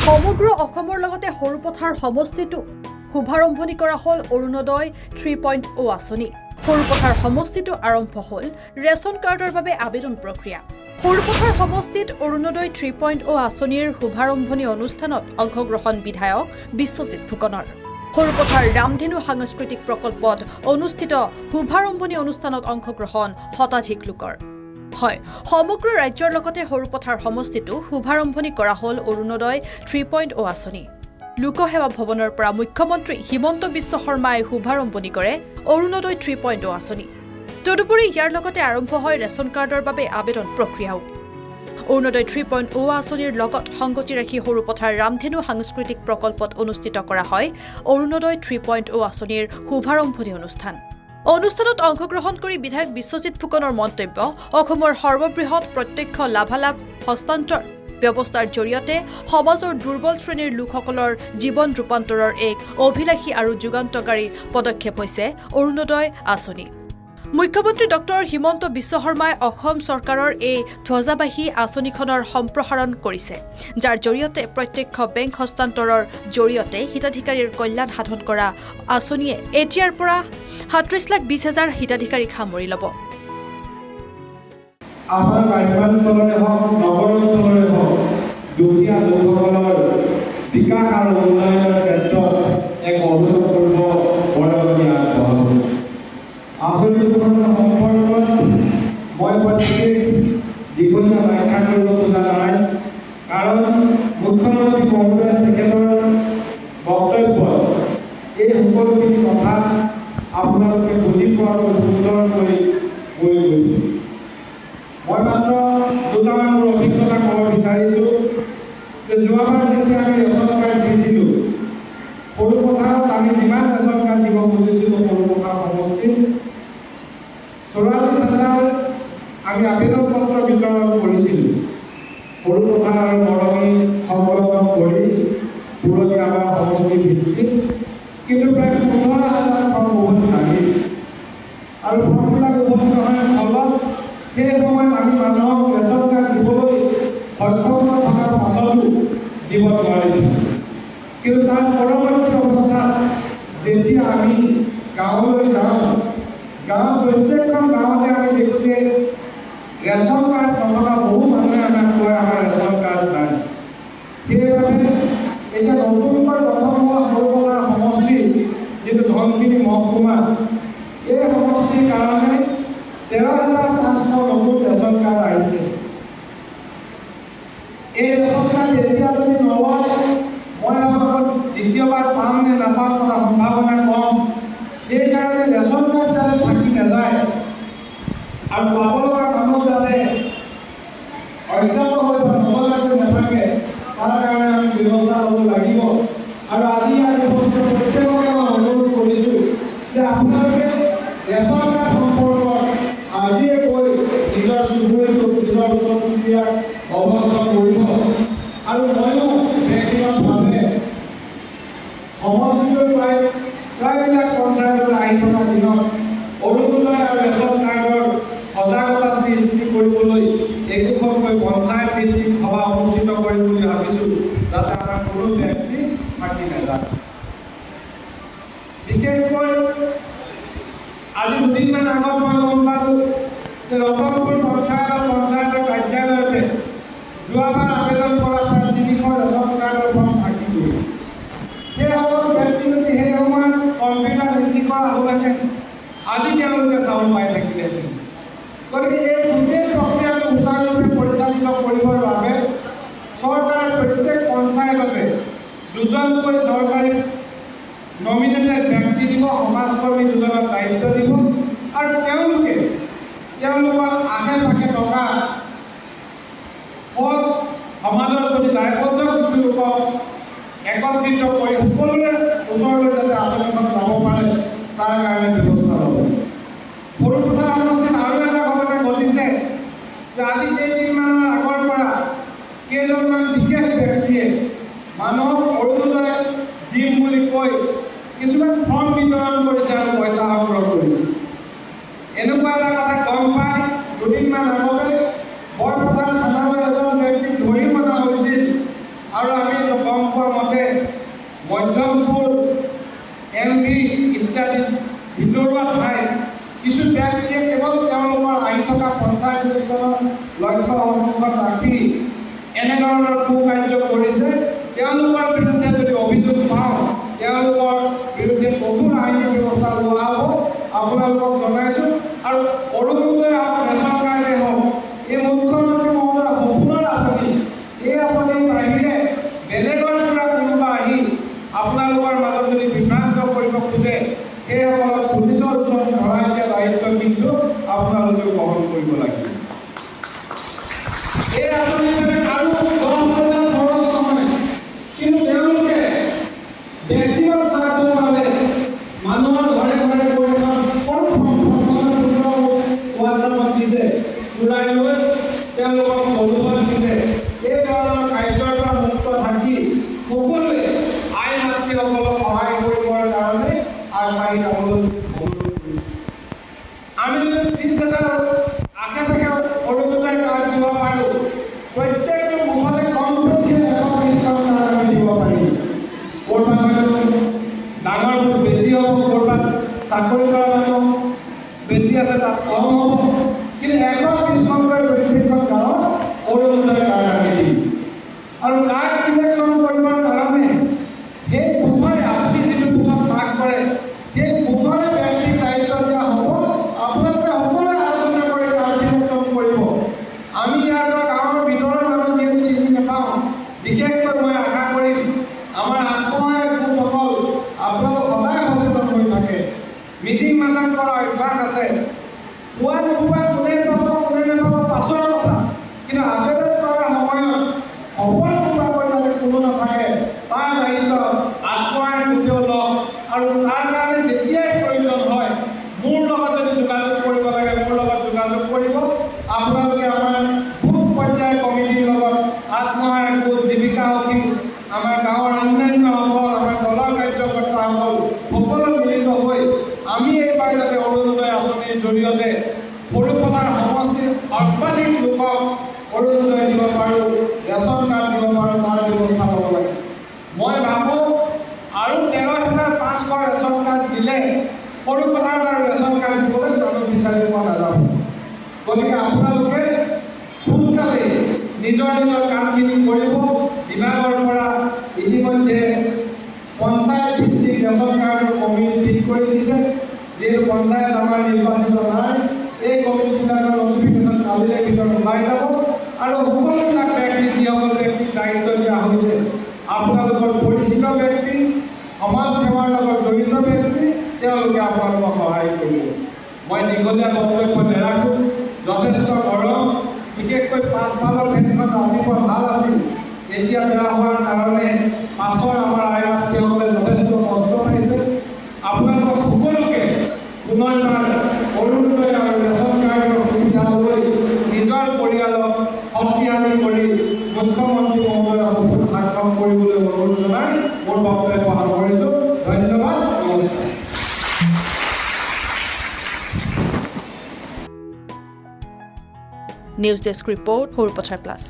সমগ্ৰ অসমৰ লগতে সৰুপথাৰ সমষ্টিটো শুভাৰম্ভণি কৰা হ'ল অৰুণোদয় 3.0 আঁচনি। সৰুপথাৰ সমষ্টিটো আৰম্ভ হ'ল ৰেচন কাৰ্ডৰ বাবে আবেদন প্ৰক্ৰিয়া। সৰুপথাৰ সমষ্টিত অৰুণোদয় 3.0 আঁচনিৰ শুভাৰম্ভণি অনুষ্ঠানত অংশগ্ৰহণ বিধায়ক বিশ্বজিৎ ফুকনৰ। সৰুপথাৰ ৰামধেনু সাংস্কৃতিক প্ৰকল্পত অনুষ্ঠিত শুভাৰম্ভণি অনুষ্ঠানত অংশগ্ৰহণ শতাধিক লোকৰ। হয়, সমগ্ৰ ৰাজ্যৰ লগতে সৰুপথাৰ সমষ্টিটো শুভাৰম্ভণি কৰা হ'ল অৰুণোদয় 3.0 আঁচনি। লোকসেৱা ভৱনৰ পৰা মুখ্যমন্ত্ৰী হিমন্ত বিশ্ব শৰ্মাই শুভাৰম্ভণি কৰে অৰুণোদয় 3.0 আঁচনি। তদুপৰি ইয়াৰ লগতে আৰম্ভ হয় ৰেচন কাৰ্ডৰ বাবে আবেদন প্ৰক্ৰিয়াও। অৰুণোদয় 3.0 আঁচনিৰ লগত সংগতি ৰাখি সৰুপথাৰ ৰামধেনু সাংস্কৃতিক প্ৰকল্পত অনুষ্ঠিত কৰা হয় অৰুণোদয় 3.0 আঁচনিৰ শুভাৰম্ভণি অনুষ্ঠান। অনুষ্ঠানত অংশগ্ৰহণ কৰি বিধায়ক বিশ্বজিৎ ফুকনৰ মন্তব্য, অসমৰ সৰ্ববৃহৎ প্ৰত্যক্ষ লাভালাভ হস্তান্তৰ ব্যৱস্থাৰ জৰিয়তে সমাজৰ দুৰ্বল শ্ৰেণীৰ লোকসকলৰ জীৱন ৰূপান্তৰৰ এক অভিলাষী আৰু যুগান্তকাৰী পদক্ষেপ হৈছে অৰুণোদয় আঁচনি। মুখ্যমন্ত্ৰী ডক্টৰ হিমন্ত বিশ্ব শৰ্মাই অসম চৰকাৰৰ এই ধ্বজাবাহী আঁচনিখনৰ সম্প্ৰসাৰণ কৰিছে, যাৰ জৰিয়তে প্ৰত্যক্ষ বেংক হস্তান্তৰৰ জৰিয়তে হিতাধিকাৰীৰ কল্যাণ সাধন কৰা আঁচনিয়ে এতিয়াৰ পৰা 37,20,000 হিতাধিকাৰীক সামৰি ল'ব। আমাৰ গ্ৰামাঞ্চলৰে হওক নগৰ অঞ্চলৰে হওক দুখীয়া লোকসকলৰ বিকাশ আৰু উন্নয়নৰ ক্ষেত্ৰত এক অভূতপূৰ্ব বৰঙণি আগবঢ়াব। আঁচনিখনৰ সম্পৰ্কত মই প্ৰত্যেকেই দীঘলীয়া ব্যাখ্যা কৰিব খোজা নাই, কাৰণ মুখ্যমন্ত্ৰী মহোদয়ে তেখেতৰ বক্তব্যত এই সকলোখিনি কথা আপোনালোকে বুজি পোৱাটো সুন্দৰকৈ কৈ গৈছে। মই মাত্ৰ দুটামান মোৰ অভিজ্ঞতা ক'ব বিচাৰিছোঁ যে যোৱাবাৰ যেতিয়া আমি ৰেচন কাৰ্ড দিছিলোঁ, সৰুপথাৰত আমি যিমান ৰেচন কাৰ্ড দিব খুজিছিলোঁ সৰুপথাৰ সমষ্টিত 44,000 আমি আবেদন পত্ৰ বিতৰণ কৰিছিলোঁ। সৰুপথাৰ আৰু মৰঙী সংলগ্ন কৰি পুৰণি আমাৰ সমষ্টি ভিত্তিত, কিন্তু প্ৰায় 15,000 ফৰ্ম উভতি নাহিল আৰু ফৰ্মবিলাক উভতি নহাৰ ফলত সেই সময়ত আমি মানুহক ৰেচন কাৰ্ড দিবলৈ সক্ষম থকাৰ পাছতো দিব নোৱাৰিছিলোঁ। কিন্তু তাৰ পৰৱৰ্তী অৱস্থাত যেতিয়া আমি গাঁৱলৈ যাওঁ, প্ৰত্যেকখন গাঁৱতে আমি দেখোঁ যে ৰেচন কাৰ্ড নথকা বহু মানুহে আমাক কয় আমাৰ ৰেচন কাৰ্ড নাই। সেইবাবে এতিয়া নতুনকৈ গঠন হোৱা সৰুপথাৰ সমষ্টি যিটো ধনশিৰি মহকুমা, এই সমষ্টিৰ কাৰণে 13,500 নতুন ৰেচন কাৰ্ড আহিছে। এই ৰেচন কাৰ্ড এতিয়া যদি নলয়, মই ভাবোঁ দ্বিতীয়বাৰ পাম নে নাপাম তাৰ সম্ভাৱনা কম। সেইকাৰণে ৰেচন কাৰ্ড যাতে থাকি নাযায় আৰু পাব লগা মানুহ যাতে অজ্ঞাত হৈ বা নজনাকৈ নাথাকে, তাৰ কাৰণে আমি ব্যৱস্থা ল'ব লাগিব। আৰু আজি প্ৰত্যেককে মই অনুৰোধ কৰিছোঁ যে আপোনালোকে ৰেচন কাৰ্ড সম্পৰ্কত আজিয়ে কৈ নিজৰ চুবুৰীটোক, নিজৰ ওচৰ চুবুৰীয়াক অৱগত কৰিব। আৰু ময়ো ব্যক্তিগতভাৱে সমষ্টিটোৰ প্ৰায়বিলাক পঞ্চায়তলৈ আহি থকা দিনত অৰুণোদয় আৰু ৰেচন কাৰ্ডৰ সজাগতা সৃষ্টি কৰিবলৈ একোখনকৈ পঞ্চায়ত ভিত্তিক সভা অনুষ্ঠিত কৰিম বুলি ভাবিছোঁ, যাতে আমাৰ কোনো ব্যক্তি থাকি নাযায়। বিশেষকৈ আজি দুদিনমান আগত মই গম পালোঁ যে ৰতনপুৰ পঞ্চায়তৰ কাৰ্যালয়তে যোৱাবাৰ আবেদন কৰা প্ৰায় 300 ৰেচন কাৰ্ডৰ ফৰ্ম থাকি গ'ল। সেইসকল ব্যক্তি যদি সেই সময়ত কম্পিউটাৰ ভিত্তি কৰা হ'লহেঁতেন, আজি তেওঁলোকে চাউল পাই থাকিলেহেঁতেন। গতিকে এই গোটেই প্ৰক্ৰিয়াটো সুচাৰুৰূপে পৰিচালিত কৰিবৰ বাবে চৰকাৰে প্ৰত্যেক পঞ্চায়ততে 2জনকৈ চৰকাৰী নমিনেটেড ব্যক্তি দিব, সমাজকৰ্মী 2জনক দায়িত্ব দিব, আৰু তেওঁলোকৰ আশে পাশে থকা সৎ সমাজৰ প্ৰতি দায়বদ্ধ কিছু লোকক একত্ৰিত কৰি সকলোৰে ওচৰলৈ যাতে আঁচনিখন যাব পাৰে, তাৰ কাৰণে ব্যৱস্থা ল'ব। সৰুপথাৰ সমষ্টিত আৰু এটা ঘটনা ঘটিছে যে আজি কেইদিনমানৰ আগৰ পৰা কেইজনমান বিশেষ ব্যক্তিয়ে মানুহক অৰুণোদয় দিম বুলি কৈ কিছুমান ফৰ্ম বিতৰণ কৰিছে আৰু পইচা সংগ্ৰহ কৰিছে। এনেকুৱা এটা কথা গম পাই দুদিনমান আগতে বৰপথাৰ থানালৈ এজন ব্যক্তিক ধৰি অনা হৈছিল আৰু আমি গম পোৱা মতে মধ্যমপুৰ MP ইত্যাদি ভিতৰুৱা ঠাইত কিছু ব্যক্তিয়ে কেৱল তেওঁলোকৰ আহি থকা পঞ্চায়ত নিৰ্বাচনৰ লক্ষ্য সন্মুখত ৰাখি এনেধৰণৰ কুকাৰ্য কৰিছে। তেওঁলোকৰ বিৰুদ্ধে যদি অভিযোগ পাওঁ তেওঁলোকৰ বিৰুদ্ধে কঠোৰ আইনী ব্যৱস্থা লোৱা হ'ব আপোনালোকক জনাইছোঁ। আৰু অৰুণোদয় হওক ৰেচন কাৰ্ডেই হওক এই মুখ্যমন্ত্ৰী মহোদয়ৰ সপোনৰ আঁচনি, এই আঁচনিৰ বাহিৰে বেলেগৰ পৰা কোনোবা আহি আপোনালোকৰ মাজত যদি বিভ্ৰান্ত কৰিব খোজে সেইসকলক পুলিচৰ ওচৰত ধৰাই দিয়া দায়িত্ব কিন্তু আপোনালোকে গ্ৰহণ কৰিব লাগিব। এই আঁচনিবিলাক আৰু 10,000 খৰচ নহয়, কিন্তু তেওঁলোকে ব্যক্তিগত স্বাৰ্থৰ বাবে মানুহৰ ঘৰে ঘৰে গৈ সৰু হোৱাটছআপত দিছে, ঘূৰাই লৈ তেওঁলোকক অনুভৱ দিছে। এই ধৰণৰ কাৰ্যৰ পৰা মুক্ত থাকি সকলোৱে আইন মাতৃসকলক সহায় কৰিবৰ কাৰণে আগবাঢ়ি যাবলৈ আমি যদি 30,000 আশে-পাশে অৰুণোদয় কাৰ্ড দিব পাৰোঁ, প্ৰত্যেকটো মুখতে কমপক্ষে 120খন কাৰ্ড আমি দিব পাৰিম। ক'ৰবাত ডাঙৰ বেছি হ'ব, ক'ৰবাত চাকৰি কৰা মানুহ বেছি আছে তাত কম হ'ব, কিন্তু 120খনকৈ প্ৰত্যেকখন গাঁৱত অৰুণোদয় কাৰ্ড আমি দিম। আৰু কাৰ্ড চিলেকশ্যন কৰিবৰ কাৰণে সেই বুথৰে আপুনি যিটো বুথত ভাগ কৰে সেই বুথৰে ব্যক্তিক দায়িত্ব দিয়া হ'ব। আপোনালোকে সকলোৱে আলোচনা কৰি কাৰ্ড চিলেকশ্যন কৰিব। আমি ইয়াৰ পৰা গাঁৱৰ ভিতৰৰ মানুহ যিহেতু চিনি নাপাওঁ, বিশেষকৈ মই আশা কৰিম আমাৰ আত্মসহায়ক গোটসকল আপোনালোক সদায় সচেতন হৈ থাকে। মিটিং মাতাং কৰা অভ্যাস আছে, পুৱা নোপোৱা কোনে পাব কোনে নাপাব পাছৰ কথা, কিন্তু আবেদন কৰাৰ সময়ত খবৰ নোপোৱাকৈ যাতে কোনো নাথাকে তাৰ দায়িত্ব আত্মসহায়ক গোটেও লওক। আৰু তাৰ কাৰণে যেতিয়াই প্ৰয়োজন হয় মোৰ লগত যদি যোগাযোগ কৰিব লাগে মোৰ লগত যোগাযোগ কৰিব। আপোনালোকে আমাৰ বুথ পৰ্যায় কমিটিৰ লগত আত্মসহায়ক গোট, জীৱিকা সখী, আমাৰ গাঁৱৰ অন্যান্যসকল, আমাৰ দলৰ কাৰ্যকৰ্তাসকল সকলো মিলিত হৈ আমি এইবাৰ যাতে অৰুণোদয় আঁচনিৰ জৰিয়তে সৰুপথাৰ সমষ্টিৰ সৰ্বাধিক লোকক অৰুণোদয় দিব পাৰোঁ, ৰেচন কাৰ্ড দিব পাৰোঁ, তাৰ ব্যৱস্থা ল'ব লাগে। মই ভাবোঁ আৰু 13,500 ৰেচন কাৰ্ড দিলে সৰুপথাৰত আৰু ৰেচন কাৰ্ড দিবলৈ মানুহ বিচাৰি পোৱা নাযাব। গতিকে আপোনালোকে সোনকালে নিজৰ নিজৰ কামখিনি কৰিব। বিভাগৰ পৰা ইতিমধ্যে পঞ্চায়ত ভিত্তিক ৰেচন কাৰ্ডৰ কমিটি ঠিক কৰি দিছে। যিহেতু পঞ্চায়ত আমাৰ নিৰ্বাচিত নাই, এই কমিটিবিলাকৰ নটিফিকেশ্যন কালিৰে ভিতৰত ওলাই যাব। আৰু সকলোবিলাক ব্যক্তি যিসকল ব্যক্তিক দায়িত্ব দিয়া হৈছে আপোনালোকৰ পৰিচিত ব্যক্তি, সমাজ সেৱাৰ লগত জড়িত ব্যক্তি, তেওঁলোকে আপোনালোকক সহায় কৰিব। মই দীঘলীয়া বক্তব্য নেৰাখোঁ, যথেষ্ট গৰম, বিশেষকৈ পাছফালৰ ফেনখন ৰাতিপুৱা ভাল আছিল, এতিয়া বেয়া হোৱাৰ কাৰণে পাছৰ আমাৰ আই মাতৃসকলে যথেষ্ট কষ্ট পাইছে। আপোনালোকক সকলোকে পুনৰবাৰ অৰুণোদয় আৰু ৰেচন কাৰ্ডৰ সুবিধা লৈ নিজৰ পৰিয়ালক শক্তিশালী কৰি মুখ্যমন্ত্ৰী মহোদয়ৰ সপোন সাৰ্থক কৰিবলৈ অনুৰোধ জনাই মোৰ বক্তব্য সামৰিছোঁ। ধন্যবাদ, নমস্কাৰ। News desk report, Sarupathar plus.